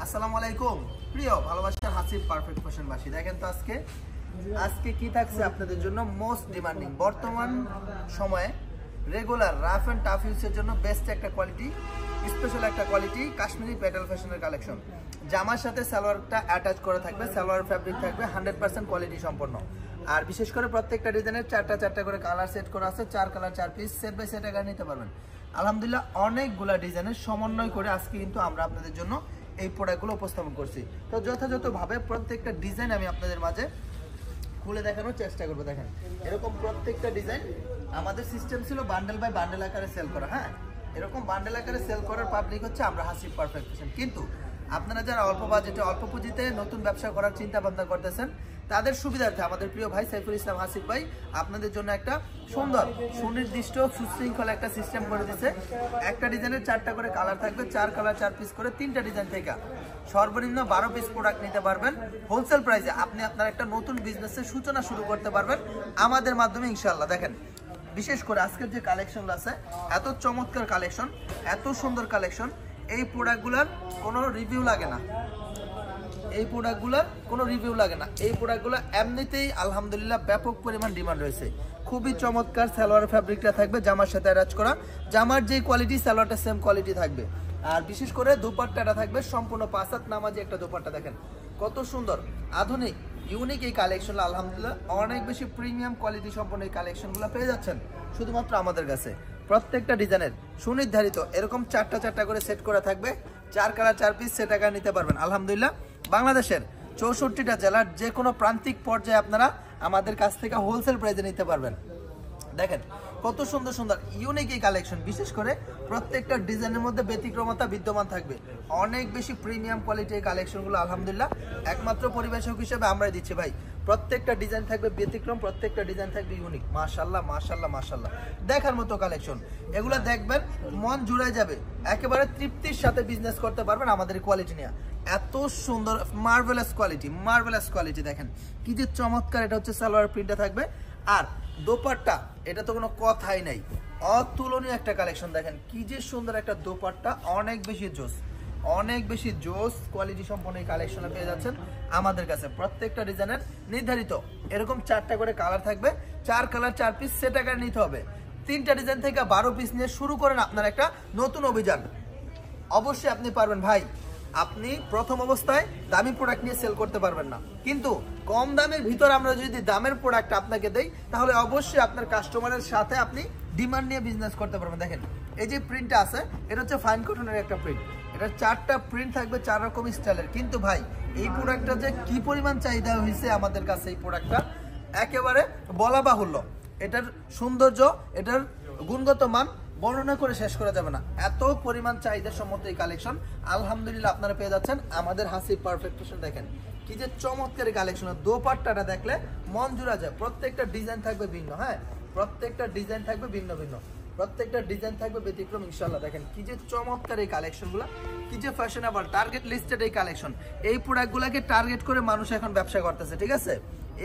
আসসালামু আলাইকুম প্রিয় ভালোবাসার হাসিব পারফেক্ট ফ্যাশনবাসী, দেখেন তো আজকে কি থাকছে আপনাদের জন্য মোস্ট ডিমান্ডিং বর্তমান সময়ে রেগুলার রাফ এন্ড টাফ ইউজের জন্য বেস্ট একটা কোয়ালিটি, স্পেশাল একটা কোয়ালিটি কাশ্মীরি পেটাল ফ্যাশনের কালেকশন। জামার সাথে সালোয়ারটা অ্যাটাচ করে থাকবে, সালোয়ার ফ্যাব্রিক থাকবে 100% কোয়ালিটি সম্পন্ন। আর বিশেষ করে প্রত্যেকটা ডিজাইনের চারটা করে কালার সেট করা আছে, 4 colour 4 piece set by set আকারে নিতে পারবেন। আলহামদুলিল্লাহ অনেকগুলা ডিজাইনের সমন্বয় করে আজকে কিন্তু আমরা আপনাদের জন্য এই প্রোডাক্টগুলো উপস্থাপন করছি। তো যথাযথভাবে প্রত্যেকটা ডিজাইন আমি আপনাদের মাঝে খুলে দেখানোর চেষ্টা করবো। দেখেন এরকম প্রত্যেকটা ডিজাইন আমাদের সিস্টেম ছিল বান্ডেল বাই বান্ডেল আকারে সেল করা। হ্যাঁ, এরকম বান্ডেল আকারে সেল করার পাবলিক হচ্ছে আমরা হাসিব পারফেক্ট ফ্যাশন। কিন্তু আপনারা যারা অল্প বাজেটে অল্প পুঁজিতে নতুন ব্যবসা করার চিন্তা ভাবনা করতেছেন, তাদের সুবিধার্থে আমাদের প্রিয় ভাই সাইফুল ইসলাম হাসিব ভাই আপনাদের জন্য একটা সুন্দর সুনির্দিষ্ট সুশৃঙ্খল একটা সিস্টেম করে দিচ্ছে। একটা ডিজাইনের 4টা করে কালার থাকবে, 4 কালার 4 পিস করে 3টা ডিজাইন থেকে সর্বনিম্ন 12 পিস প্রোডাক্ট নিতে পারবেন হোলসেল প্রাইসে। আপনি আপনার একটা নতুন বিজনেসের সূচনা শুরু করতে পারবেন আমাদের মাধ্যমে ইনশাআল্লাহ। দেখেন বিশেষ করে আজকের যে কালেকশনগুলো আছে, এত চমৎকার কালেকশন, এত সুন্দর কালেকশন, এই প্রোডাক্টগুলোর কোনো রিভিউ লাগে না। এই প্রোডাক্টগুলো এমনিতেই আলহামদুলিল্লাহ ব্যাপক পরিমাণ ডিমান্ড রয়েছে। খুবই চমৎকার সালোয়ার ফ্যাব্রিকটা থাকবে, জামার সাথে অ্যাটাচ করা, জামার যেই কোয়ালিটি সালোয়ারটা সেম কোয়ালিটি থাকবে। আর বিশেষ করে দোপাট্টাটা থাকবে সম্পূর্ণ 5 হাত নামাজি একটা দোপাট্টা। দেখেন কত সুন্দর আধুনিক ইউনিক এই কালেকশনগুলো, আলহামদুলিল্লাহ অনেক বেশি প্রিমিয়াম কোয়ালিটি সম্পন্ন এই কালেকশনগুলো পেয়ে যাচ্ছেন শুধুমাত্র আমাদের কাছে। প্রত্যেকটা ডিজাইনের সুনির্ধারিত এরকম 4টা করে সেট করা থাকবে, 4 কালার 4 পিস সেট আকারে নিতে পারবেন। আলহামদুলিল্লাহ বাংলাদেশের 64টা জেলার যে কোনো প্রান্তিক পর্যায়ে আপনারা আমাদের কাছ থেকে হোলসেল প্রাইসে নিতে পারবেন। দেখেন কত সুন্দর সুন্দর ইউনিক এই কালেকশন, বিশেষ করে প্রত্যেকটা ডিজাইনের মধ্যে ব্যতিক্রমতা বিদ্যমান থাকবে। অনেক বেশি প্রিমিয়াম কোয়ালিটি এই কালেকশনগুলো আলহামদুলিল্লাহ একমাত্র পরিবেশক হিসেবে আমরাই দিচ্ছি ভাই। প্রত্যেকটা ডিজাইন থাকবে ব্যতিক্রম, প্রত্যেকটা ডিজাইন থাকবে ইউনিক। মাশাআল্লাহ মাশাআল্লাহ মাশাআল্লাহ, দেখার মতো কালেকশন। এগুলো দেখবেন মন জুড়ে যাবে, একেবারে তৃপ্তির সাথে বিজনেস করতে পারবেন আমাদের কোয়ালিটি নিয়ে। এত সুন্দর মার্ভেলাস কোয়ালিটি দেখেন কি যে চমৎকার। এটা হচ্ছে সালোয়ার প্রিন্টটা থাকবে, আর দোপাট্টা এটা তো কোনো কথাই নাই, অতুলনীয় একটা কালেকশন। দেখেন কি যে সুন্দর একটা দোপাট্টা, অনেক বেশি জোস কোয়ালিটি সম্পন্ন এই কালেকশনে পেয়ে যাচ্ছেন আমাদের কাছে। প্রত্যেকটা ডিজাইনের নির্ধারিত এরকম 4টা করে কালার থাকবে, 4 কালার 4 পিস সেট আকারে নিতে হবে। 3টা ডিজাইন থেকে 12 পিস নিয়ে শুরু করেন আপনার একটা নতুন অভিযান। অবশ্যই আপনি পারবেন ভাই। আপনি প্রথম অবস্থায় দামি প্রোডাক্ট নিয়ে সেল করতে পারবেন না, কিন্তু কম দামের ভিতর আমরা যদি দামের প্রোডাক্ট আপনাকে দেই, তাহলে অবশ্যই আপনার কাস্টমারের সাথে আপনি ডিমান্ড নিয়ে বিজনেস করতে পারবেন। দেখেন এই যে প্রিন্টটা আছে, এটা হচ্ছে ফাইন কটনের একটা প্রিন্ট। এটা 4টা প্রিন্ট থাকবে 4 রকম স্টাইলের। কিন্তু ভাই এই প্রোডাক্টটা যে কি পরিমাণ চাহিদা হয়েছে আমাদের কাছে, এই প্রোডাক্টটা একেবারে বলা বাহুল্য। এটার সৌন্দর্য, এটার গুণগত মান বর্ণনা করে শেষ করা যাবে না। এত পরিমাণ চাহিদা সম্মত এই কালেকশন আলহামদুলিল্লাহ আপনারা পেয়ে যাচ্ছেন আমাদের হাসিব পারফেক্ট ফ্যাশন। দেখেন কি যে চমৎকার এই কালেকশন, দোপাট্টাটা দেখলে মন জুড়া যায়। প্রত্যেকটা ডিজাইন থাকবে ভিন্ন, হ্যাঁ প্রত্যেকটা ডিজাইন থাকবে ভিন্ন, প্রত্যেকটা ডিজাইন থাকবে ব্যতিক্রম ইনশাআল্লাহ। দেখেন কি যে চমৎকার এই কালেকশনগুলো, কি যে ফ্যাশনেবল, টার্গেট লিস্টেড এই কালেকশন। এই প্রোডাক্টগুলোকে টার্গেট করে মানুষ এখন ব্যবসা করতেছে, ঠিক আছে?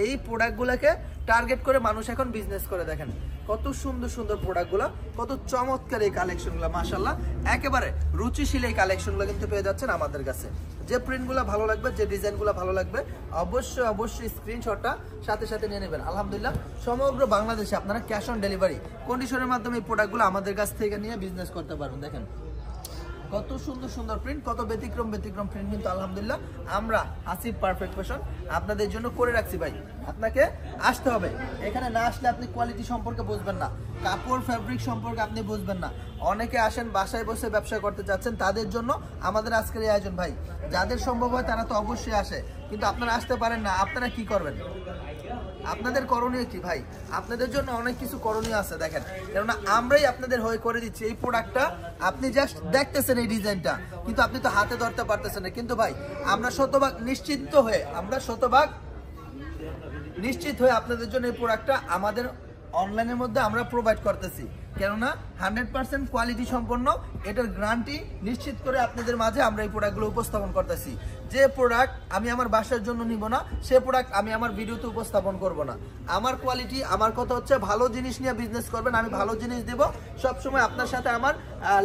এই প্রোডাক্টগুলোকে টার্গেট করে মানুষ এখন বিজনেস করে। দেখেন কত সুন্দর সুন্দর প্রোডাক্টগুলো, কত চমৎকার এই কালেকশনগুলো, মাশাআল্লাহ একেবারে রুচিশীল এই কালেকশনগুলো কিন্তু পেয়ে যাচ্ছেন আমাদের কাছে। যে প্রিন্টগুলো ভালো লাগবে, যে ডিজাইনগুলো ভালো লাগবে, অবশ্যই স্ক্রিনশটটা সাথে নিয়ে নেবেন। আলহামদুলিল্লাহ সমগ্র বাংলাদেশে আপনারা ক্যাশ অন ডেলিভারি কন্ডিশনের মাধ্যমে এই প্রোডাক্টগুলো আমাদের কাছ থেকে নিয়ে বিজনেস করতে পারবেন। দেখেন কত সুন্দর প্রিন্ট, কত ব্যতিক্রম প্রিন্ট কিন্তু আলহামদুলিল্লাহ আমরা হাসিব পারফেক্ট ফ্যাশন আপনাদের জন্য করে রাখছি ভাই। আপনাকে আসতে হবে, এখানে না আসলে আপনি কোয়ালিটি সম্পর্কে বুঝবেন না, কাপড় ফ্যাব্রিক সম্পর্কে আপনি বুঝবেন না। অনেকে আসেন বাসায় বসে ব্যবসা করতে চাচ্ছেন, তাদের জন্য আমাদের আজকের এই আয়োজন ভাই। যাদের সম্ভব হয় তারা তো অবশ্যই আসে, কিন্তু আপনারা আসতে পারেন না, আপনারা কি করবেন? আপনাদের করণীয় কি ভাই? আপনাদের জন্য অনেক কিছু করণীয় আছে। দেখেন কেননা আমরাই আপনাদের হয়ে করে দিচ্ছি এই প্রোডাক্টটা। আপনি জাস্ট দেখতেছেন এই ডিজাইনটা, কিন্তু আপনি তো হাতে ধরতে পারতেছেন না। কিন্তু ভাই আমরা শতভাগ নিশ্চিত হয়ে আপনাদের জন্য এই প্রোডাক্টটা আমাদের অনলাইনের মধ্যে আমরা প্রোভাইড করতেছি। কেননা 100% কোয়ালিটি সম্পন্ন, এটার গ্যারান্টি নিশ্চিত করে আপনাদের মাঝে আমরা এই প্রোডাক্টগুলো উপস্থাপন করতেছি। যে প্রোডাক্ট আমি আমার বাসার জন্য নিব না, সে প্রোডাক্ট আমি আমার ভিডিওতে উপস্থাপন করব না। আমার কোয়ালিটি, আমার কথা হচ্ছে ভালো জিনিস নিয়ে বিজনেস করবেন, আমি ভালো জিনিস দেব, সবসময় আপনার সাথে আমার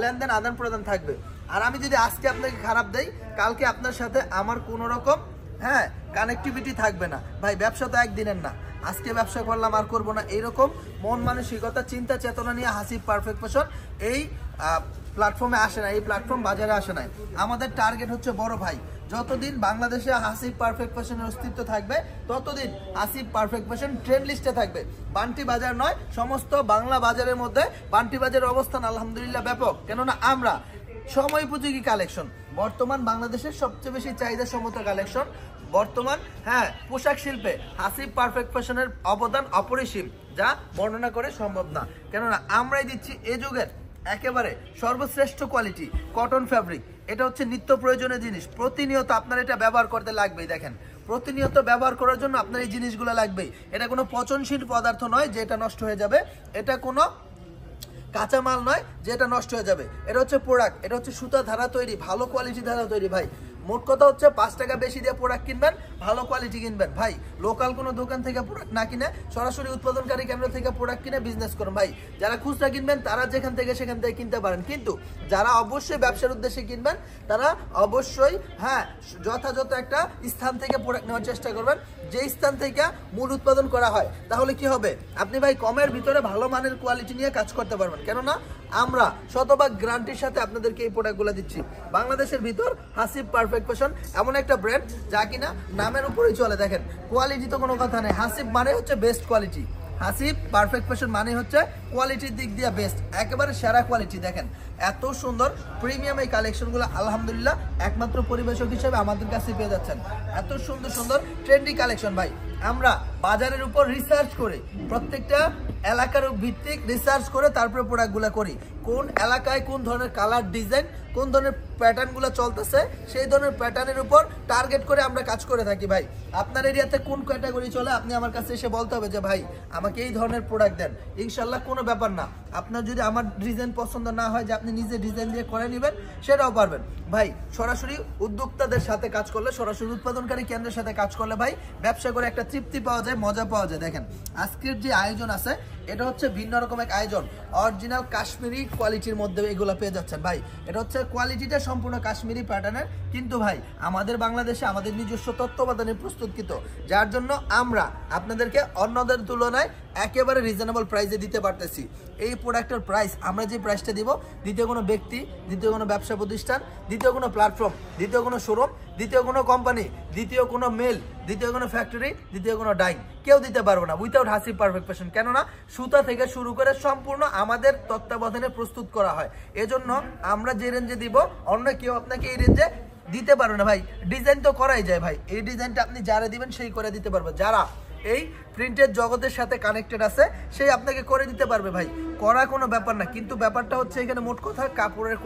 লেনদেন আদান প্রদান থাকবে। আর আমি যদি আজকে আপনাকে খারাপ দেই, কালকে আপনার সাথে আমার কোনো রকম কানেক্টিভিটি থাকবে না ভাই। ব্যবসা তো একদিনের না, আজকে ব্যবসা করলাম আর করবো না, এইরকম মন মানসিকতা চিন্তা চেতনা নিয়ে হাসিব পারফেক্ট ফ্যাশন এই প্ল্যাটফর্মে আসে না, এই প্ল্যাটফর্ম বাজারে আসে নাই। আমাদের টার্গেট হচ্ছে বড় ভাই, যতদিন বাংলাদেশে হাসিব পারফেক্ট ফ্যাশনের অস্তিত্ব থাকবে ততদিন হাসিব পারফেক্ট ফ্যাশন ট্রেন্ড লিস্টে থাকবে। বান্টি বাজার নয়, সমস্ত বাংলা বাজারের মধ্যে বান্টি বাজারের অবস্থান আলহামদুলিল্লাহ ব্যাপক। কেননা আমরা সময়োপযোগী কালেকশন, বর্তমান বাংলাদেশের সবচেয়ে বেশি চাহিদা সম্মত কালেকশন, বর্তমান পোশাক শিল্পে হাসিব পারফেক্ট ফ্যাশনের অবদান অপরিসীম, যা বর্ণনা করে সম্ভব না। কেননা আমরাই দিচ্ছি এ যুগের একেবারে সর্বশ্রেষ্ঠ কোয়ালিটি কটন ফ্যাব্রিক। এটা হচ্ছে নিত্য প্রয়োজনীয় জিনিস, প্রতিনিয়ত আপনার এটা ব্যবহার করতে লাগবেই। দেখেন, প্রতিনিয়ত ব্যবহার করার জন্য আপনার এই জিনিসগুলো লাগবেই। এটা কোনো পচনশীল পদার্থ নয় যে এটা নষ্ট হয়ে যাবে, এটা কোনো কাঁচামাল নয় যে এটা নষ্ট হয়ে যাবে। এটা হচ্ছে প্রোডাক্ট, এটা হচ্ছে সুতা ধারা তৈরি, ভালো কোয়ালিটি ধারা তৈরি ভাই। মোট কথা হচ্ছে 5 টাকা বেশি দিয়ে প্রোডাক্ট কিনবেন, ভালো কোয়ালিটি কিনবেন ভাই। লোকাল কোনো দোকান থেকে প্রোডাক্ট না কিনে সরাসরি উৎপাদনকারী কেন্দ্র থেকে প্রোডাক্ট কিনে বিজনেস করুন ভাই। যারা খুচরা কিনবেন তারা যেখান থেকে সেখান থেকে কিনতে পারেন, কিন্তু যারা অবশ্যই ব্যবসার উদ্দেশ্যে কিনবেন তারা অবশ্যই যথাযথ একটা স্থান থেকে প্রোডাক্ট নেওয়ার চেষ্টা করবেন, যে স্থান থেকে মূল উৎপাদন করা হয়। তাহলে কি হবে, আপনি ভাই কমের ভিতরে ভালো মানের কোয়ালিটি নিয়ে কাজ করতে পারবেন। কেননা আমরা শতভাগ গ্যারান্টির সাথে আপনাদেরকে এই প্রোডাক্টগুলো দিচ্ছি। বাংলাদেশের ভিতর হাসিব পারফেক্ট ফ্যাশন এমন একটা ব্র্যান্ড যা কিনা নামের উপরেই চলে। দেখেন, কোয়ালিটি তো কোনো কথা নেই, হাসিব মানে হচ্ছে best quality. Hasib perfect fashion মানে হচ্ছে কোয়ালিটির দিক দিয়ে বেস্ট, একেবারে সেরা কোয়ালিটি। দেখেন এত সুন্দর প্রিমিয়াম এই কালেকশনগুলো আলহামদুলিল্লাহ একমাত্র পরিবেশক হিসেবে আমাদের কাছে পেয়ে যাচ্ছেন। এত সুন্দর সুন্দর ট্রেন্ডি কালেকশন ভাই। আমরা বাজারের উপর রিসার্চ করে, প্রত্যেকটা এলাকার ভিত্তিক রিসার্চ করে তারপরে প্রোডাক্টগুলো করি। কোন এলাকায় কোন ধরনের কালার ডিজাইন, কোন ধরনের প্যাটার্নগুলো চলতেছে, সেই ধরনের প্যাটার্নের উপর টার্গেট করে আমরা কাজ করে থাকি ভাই। আপনার এরিয়াতে কোন ক্যাটাগরি চলে, আপনি আমার কাছে এসে বলতে হবে যে ভাই আমাকে এই ধরনের প্রোডাক্ট দেন। ইনশাল্লাহ কোনো ব্যাপার না। আপনার যদি আমার ডিজাইন পছন্দ না হয় যে আপনি নিজে ডিজাইন দিয়ে করে নেবেন, সেটাও পারবেন ভাই। সরাসরি উদ্যোক্তাদের সাথে কাজ করলে, সরাসরি উৎপাদনকারী কেন্দ্রের সাথে কাজ করলে ভাই ব্যবসা করে একটা তৃপ্তি পাওয়া যায়, মজা পাওয়া যায়। দেখেন আজকের যে আয়োজন আছে এটা হচ্ছে ভিন্ন রকম এক আয়োজন, অরিজিনাল কাশ্মীরি কোয়ালিটির মধ্যে এগুলো পেয়ে যাচ্ছেন ভাই। এটা হচ্ছে কোয়ালিটিটা সম্পূর্ণ কাশ্মীরি প্যাটার্নের, কিন্তু ভাই আমাদের বাংলাদেশে আমাদের নিজস্ব তত্ত্বাবধানে প্রস্তুতকৃত, যার জন্য আমরা আপনাদেরকে অন্যদের তুলনায় একেবারে রিজনেবল প্রাইসে দিতে পারতেছি। এই প্রোডাক্টের প্রাইস আমরা যে প্রাইসটা দিব, দ্বিতীয় কোনো ব্যক্তি, দ্বিতীয় কোনো ব্যবসা প্রতিষ্ঠান, দ্বিতীয় কোনো প্ল্যাটফর্ম, দ্বিতীয় কোনো শোরুম, দ্বিতীয় কোনো কোম্পানি, দ্বিতীয় কোনো মেল, দ্বিতীয় কোনো ফ্যাক্টরি, দ্বিতীয় কোনো ডাইং কেউ দিতে পারবো না উইথাউট হাসিব পারফেক্ট ফ্যাশন। কেননা সুতা থেকে শুরু করে সম্পূর্ণ আমাদের তত্ত্বাবধানে প্রস্তুত করা হয়। এজন্য আমরা যে রেঞ্জে দিব অন্য কেউ আপনাকে এই রেঞ্জে দিতে পারবে না ভাই। ডিজাইন তো করাই যায় ভাই, এই ডিজাইনটা আপনি যারা দিবেন সেই করে দিতে পারবে। যারা এই প্রিন্টের জগতের সাথে কানেক্টেড আছে সেই আপনাকে করে দিতে পারবে ভাই, করা কোনো ব্যাপার না। কিন্তু ব্যাপারটা হচ্ছে এখানে মোট কথা কাপড়ের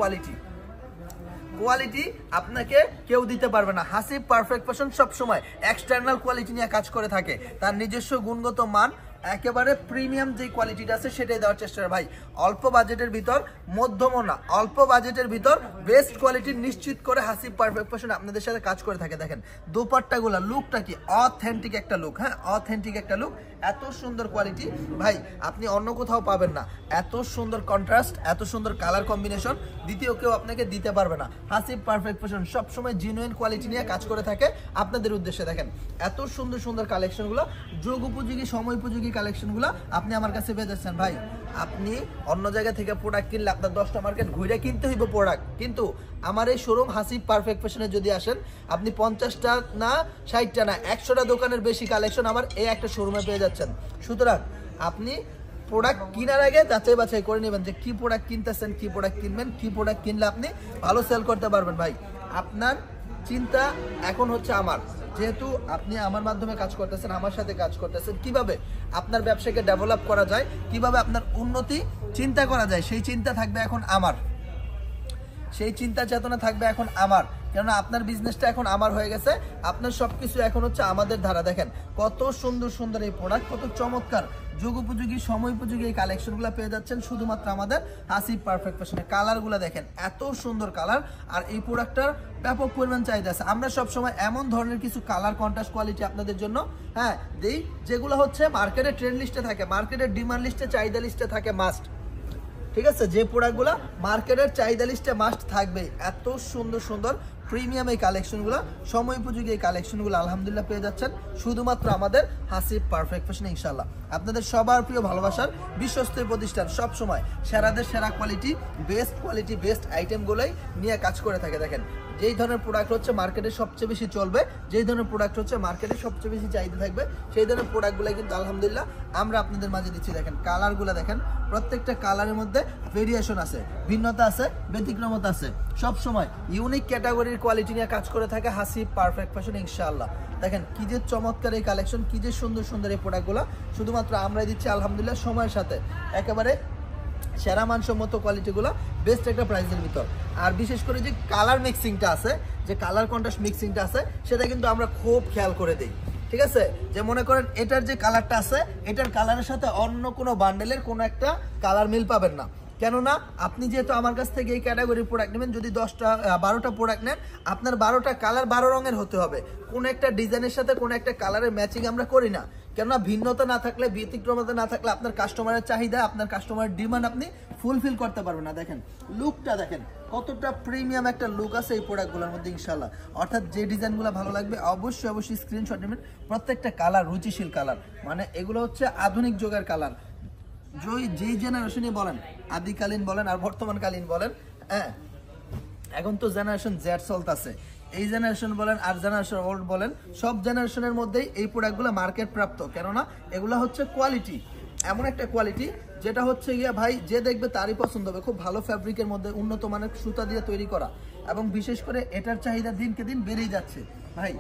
কোয়ালিটি আপনাকে কেউ দিতে পারবে না। হাসিব পারফেক্ট ফ্যাশন সবসময় এক্সটার্নাল কোয়ালিটি নিয়ে কাজ করে থাকে, তার নিজস্ব গুণগত মান একেবারে প্রিমিয়াম যে কোয়ালিটিটা আছে সেটাই দেওয়ার চেষ্টা করে ভাই। অল্প বাজেটের ভিতর, মধ্যম না অল্প বাজেটের ভিতর বেস্ট কোয়ালিটি নিশ্চিত করে হাসিব পারফেক্ট ফ্যাশন আপনাদের সাথে কাজ করে থাকে। দেখেন দোপাট্টাগুলো, লুকটা কি অথেন্টিক একটা লুক, অথেন্টিক একটা লুক, এত সুন্দর কোয়ালিটি ভাই আপনি অন্য কোথাও পাবেন না। এত সুন্দর কন্ট্রাস্ট, এত সুন্দর কালার কম্বিনেশন দ্বিতীয় কেউ আপনাকে দিতে পারবে না। হাসিব পারফেক্ট ফ্যাশন সবসময় জেনুইন কোয়ালিটি নিয়ে কাজ করে থাকে আপনাদের উদ্দেশ্যে। দেখেন এত সুন্দর সুন্দর কালেকশনগুলো, যোগ উপযোগী, সময় উপযোগী কালেকশনগুলো আপনি আমার কাছে পেয়ে যাচ্ছেন ভাই। আপনি অন্য জায়গা থেকে প্রোডাক্ট কিনলে আপনার 10টা মার্কেট ঘুরে কিনতে হইব প্রোডাক্ট, কিন্তু আমার এই শোরুম হাসিব পারফেক্ট ফ্যাশনে যদি আসেন আপনি 50টা না 60টা না 100টা দোকানের বেশি কালেকশন আমার এই একটা শোরুমে পেয়ে যাচ্ছেন। সুতরাং আপনি প্রোডাক্ট কেনার আগে যাচাই বাছাই করে নেবেন যে কি প্রোডাক্ট কিনতেছেন, কি প্রোডাক্ট কিনবেন, কি প্রোডাক্ট কিনলে আপনি ভালো সেল করতে পারবেন ভাই। আপনার চিন্তা এখন হচ্ছে আমার, যেহেতু আপনি আমার মাধ্যমে কাজ করতেছেন, আমার সাথে কাজ করতেছেন, কিভাবে আপনার ব্যবসাকে ডেভেলপ করা যায়, কিভাবে আপনার উন্নতি চিন্তা করা যায়, সেই চিন্তা থাকবে এখন আমার, সেই চিন্তা চেতনা থাকবে এখন আমার। কেননা আপনার বিজনেসটা এখন আমার হয়ে গেছে, আপনার সবকিছু এখন হচ্ছে আমাদের ধারা। দেখেন কত সুন্দর সুন্দর এই প্রোডাক্ট, কত চমৎকার যুগ উপযোগী, সময় উপযোগী এই কালেকশনগুলো পেয়ে যাচ্ছেন শুধুমাত্র আমাদের হাসিব পারফেক্ট ফ্যাশনে। কালারগুলো দেখেন এত সুন্দর কালার, আর এই প্রোডাক্টটার ব্যাপক পরিমাণ চাহিদা আছে। আমরা সবসময় এমন ধরনের কিছু কালার কন্ট্রাস্ট কোয়ালিটি আপনাদের জন্য দিই যেগুলো হচ্ছে মার্কেটের ট্রেন্ড লিস্টে থাকে, মার্কেটের ডিমান্ড লিস্টে, চাহিদা লিস্টে থাকে মাস্ট। ঠিক আছে, যে প্রোডাক্টগুলো মার্কেটের চাহিদা লিস্টে মাস্ট থাকবে। এত সুন্দর সুন্দর প্রিমিয়াম এই কালেকশনগুলো, সময় উপযোগী এই কালেকশনগুলো আলহামদুলিল্লাহ পেয়ে যাচ্ছেন শুধুমাত্র আমাদের হাসিব পারফেক্ট ফ্যাশনে। ইনশাআল্লাহ আপনাদের সবার প্রিয় ভালোবাসার বিশ্বস্ত প্রতিষ্ঠান, সব সময় সেরাদের সেরা কোয়ালিটি, বেস্ট আইটেমগুলোই নিয়ে কাজ করে থাকে। দেখেন যেই ধরনের প্রোডাক্ট হচ্ছে মার্কেটে সবচেয়ে বেশি চলবে, যেই ধরনের প্রোডাক্ট হচ্ছে মার্কেটে সবচেয়ে বেশি চাহিদা থাকবে, সেই ধরনের প্রোডাক্টগুলো কিন্তু আলহামদুলিল্লাহ আমরা আপনাদের মাঝে দিচ্ছি। দেখেন কালারগুলো দেখেন, প্রত্যেকটা কালারের মধ্যে ভেরিয়েশন আছে, ভিন্নতা আছে, ব্যতিক্রমতা আছে। সব সময় ইউনিক ক্যাটাগরির কোয়ালিটি নিয়ে কাজ করে থাকে হাসিব পারফেক্ট ফ্যাশন ইনশাআল্লাহ। দেখেন কি যে চমৎকার এই কালেকশন, কি যে সুন্দর সুন্দর এই প্রোডাক্টগুলো শুধুমাত্র আমরাই দিচ্ছি আলহামদুলিল্লাহ সময়ের সাথে, একেবারে সেরা মানসম্মত কোয়ালিটিগুলো বেস্ট একটা প্রাইসের ভিতর। আর বিশেষ করে যে কালার মিক্সিংটা আছে, যে কালার কন্ট্রাস্ট মিক্সিংটা আছে, সেটা কিন্তু আমরা খুব খেয়াল করে দিই। ঠিক আছে, যে মনে করেন এটার যে কালারটা আছে, এটার কালারের সাথে অন্য কোনো বান্ডেলের কোনো একটা কালার মিল পাবেন না। কেননা আপনি যেহেতু আমার কাছ থেকে এই ক্যাটাগরির প্রোডাক্ট নেবেন, যদি 10টা 12টা প্রোডাক্ট নেন, আপনার 12টা কালার 12 রঙের হতে হবে। কোন একটা ডিজাইনের সাথে কোন একটা কালারের ম্যাচিং আমরা করি না। কেননা ভিন্নতা না থাকলে, ব্যতিক্রমতা না থাকলে আপনার কাস্টমারের চাহিদা, আপনার কাস্টমারের ডিমান্ড আপনি ফুলফিল করতে পারবেন না। দেখেন লুকটা, দেখেন কতটা প্রিমিয়াম একটা লুক আছে এই প্রোডাক্টগুলোর মধ্যে ইনশাআল্লাহ। অর্থাৎ যে ডিজাইনগুলো ভালো লাগবে অবশ্যই স্ক্রিনশট নেবেন। প্রত্যেকটা কালার রুচিশীল কালার, মানে এগুলো হচ্ছে আধুনিক যুগের কালার। যেই জেনারেশনই বলেন, আদিকালীন বলেন আর বর্তমানকালীন বলেন, হ্যাঁ এখন তো জেনারেশন জেড চলতেছে, এই জেনারেশন বলেন আর জেনারেশন ওল্ড বলেন, সব জেনারেশনের মধ্যেই এই প্রোডাক্টগুলো মার্কেট প্রাপ্ত। কেননা এগুলো হচ্ছে কোয়ালিটি, এমন একটা কোয়ালিটি যেটা হচ্ছে গিয়া ভাই যে দেখবে তারই পছন্দ হবে। খুব ভালো ফ্যাব্রিকের মধ্যে উন্নত মানের সুতা দিয়ে তৈরি করা, এবং বিশেষ করে এটার চাহিদা দিনকে দিন বেড়েই যাচ্ছে। ভাই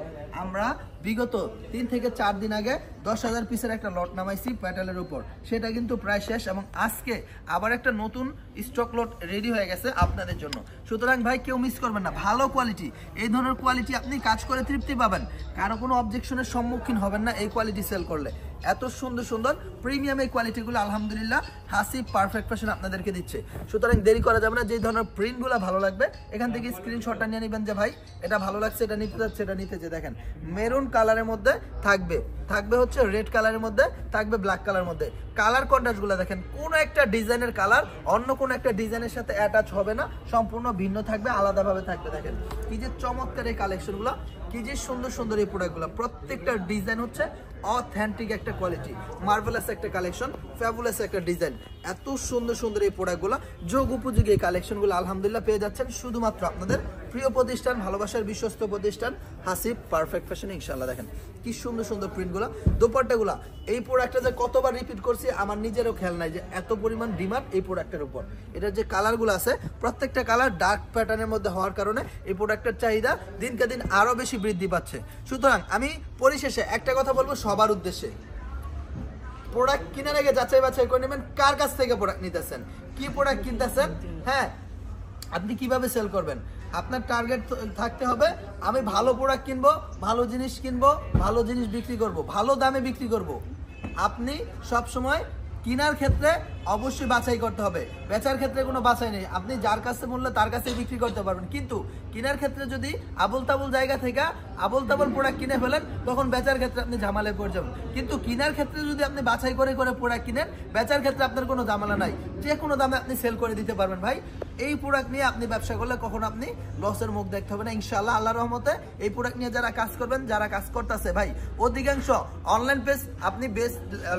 আমরা বিগত 3 থেকে 4 দিন আগে 10,000 পিসের একটা লট নামাইছি প্যাটেলের উপর, সেটা কিন্তু প্রায় শেষ, এবং আজকে আবার একটা নতুন স্টক লট রেডি হয়ে গেছে আপনাদের জন্য। সুতরাং ভাই কেউ মিস করবেন না, ভালো কোয়ালিটি, এই ধরনের কোয়ালিটি আপনি কাজ করে তৃপ্তি পাবেন, কারো কোনো অবজেকশনের সম্মুখীন হবেন না এই কোয়ালিটি সেল করলে। এত সুন্দর সুন্দর প্রিমিয়াম এই কোয়ালিটিগুলো আলহামদুলিল্লাহ হাসিব পারফেক্ট ফ্যাশন আপনাদেরকে দিচ্ছে। সুতরাং দেরি করা যাবে না, যেই ধরনের প্রিন্টগুলো ভালো লাগবে এখান থেকে স্ক্রিনশটটা নিয়ে নেবেন, যে ভাই এটা ভালো লাগছে, এটা নিতে যাচ্ছে, এটা নিতে যে। দেখেন মেরুন কালারের মধ্যে থাকবে হচ্ছে রেড কালারের মধ্যে, থাকবে ব্ল্যাক কালারের মধ্যে। কালার কন্ট্রাস্টগুলো দেখেন, কোনো একটা ডিজাইনের কালার অন্য কোনো একটা ডিজাইনের সাথে অ্যাটাচ হবে না, সম্পূর্ণ ভিন্ন থাকবে, আলাদাভাবে থাকবে। দেখেন কি যে চমৎকার এই কালেকশনগুলো, কি যে সুন্দর সুন্দর এই প্রোডাক্টগুলো, প্রত্যেকটা ডিজাইন হচ্ছে অথেন্টিক একটা কোয়ালিটি, মার্ভেলাস একটা কালেকশন, ফ্যাবুলাস একটা ডিজাইন। এত সুন্দর সুন্দর এই প্রোডাক্টগুলো, যোগ উপযোগী এই কালেকশনগুলো আলহামদুলিল্লাহ পেয়ে যাচ্ছেন শুধুমাত্র আপনাদের প্রিয় প্রতিষ্ঠান, ভালোবাসার বিশ্বস্ত প্রতিষ্ঠান হাসিব পারফেক্ট ফ্যাশন ইনশাআল্লাহ। দেখেন কি সুন্দর সুন্দর প্রিন্টগুলো, দোপাট্টাগুলো। এই প্রোডাক্টটা যে কতবার রিপিট করছি আমার নিজেরও খেয়াল নাই, যে এত পরিমাণ ডিমান্ড এই প্রোডাক্টের উপর। এটার যে কালারগুলো আছে প্রত্যেকটা কালার ডার্ক প্যাটার্নের মধ্যে হওয়ার কারণে এই প্রোডাক্টের চাহিদা দিনকে দিন আরো বেশি বৃদ্ধি পাচ্ছে। সুতরাং আমি পরিশেষে একটা কথা বলবো সবার উদ্দেশ্যে, প্রোডাক্ট কেনার আগে যাচাই বাছাই করে নেবেন কার কাছ থেকে প্রোডাক্ট নিতেছেন, কি প্রোডাক্ট কিনতেছেন। হ্যাঁ, আপনি কিভাবে সেল করবেন, আপনার টার্গেট থাকতে হবে আমি ভালো প্রোডাক্ট কিনবো, ভালো জিনিস কিনবো, ভালো জিনিস বিক্রি করব, ভালো দামে বিক্রি করব। আপনি সব সময় কেনার ক্ষেত্রে অবশ্যই বাছাই করতে হবে, বেচার ক্ষেত্রে কোনো বাছাই নেই। আপনি যার কাছে মূল্য তার কাছেই বিক্রি করতে পারবেন, কিন্তু কেনার ক্ষেত্রে যদি আবল তাবল জায়গা থেকে আবল তাবল প্রোডাক্ট কিনে ফেলেন, তখন বেচার ক্ষেত্রে আপনি ঝামেলায় পড়ে যাবেন। কিন্তু কেনার ক্ষেত্রে যদি আপনি বাছাই করে করে প্রোডাক্ট কিনেন, বেচার ক্ষেত্রে আপনার কোনো ঝামেলা নাই, যে কোনো দামে আপনি সেল করে দিতে পারবেন। ভাই এই প্রোডাক্ট নিয়ে আপনি ব্যবসা করলে কখনো আপনি লসের মুখ দেখতে হবে না ইনশাআল্লাহ। আল্লাহর রহমতে এই প্রোডাক্ট নিয়ে যারা কাজ করবেন, যারা কাজ করতেছে, ভাই অধিকাংশ অনলাইন পেজ আপনি বেশ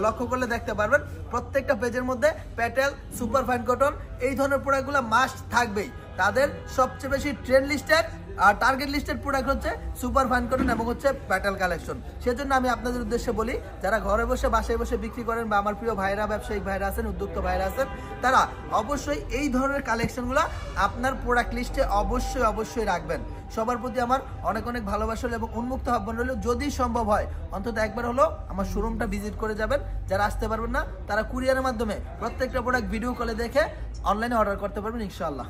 লক্ষ্য করলে দেখতে পারবেন, প্রত্যেকটা পেজের মধ্যে প্যাটেল, সুপার ফাইন কটন এই ধরনের প্রোডাক্টগুলো মাস্ট থাকবেই। তাদের সবচেয়ে বেশি ট্রেন্ড লিস্টেড আর টার্গেট লিস্টেড প্রোডাক্ট হচ্ছে সুপার ফাইন কটন এবং হচ্ছে প্যাটেল কালেকশন। সেজন্য আমি আপনাদের উদ্দেশ্যে বলি, যারা ঘরে বসে বাসায় বসে বিক্রি করেন, বা আমার প্রিয় ভাইরা, ব্যবসায়িক ভাইরা আছেন, উদ্যোক্তা ভাইরা আছেন, তারা অবশ্যই এই ধরনের কালেকশনগুলো আপনার প্রোডাক্ট লিস্টে অবশ্যই রাখবেন। সবার প্রতি আমার অনেক অনেক ভালোবাসা এবং উন্মুক্ত আহ্বান রইল, যদি সম্ভব হয় অন্তত একবার হলো আমার শোরুমটা ভিজিট করে যাবেন। যারা আসতে পারবেন না তারা কুরিয়ারের মাধ্যমে প্রত্যেকটা প্রোডাক্ট ভিডিও কলে দেখে অনলাইনে অর্ডার করতে পারবেন ইনশাআল্লাহ।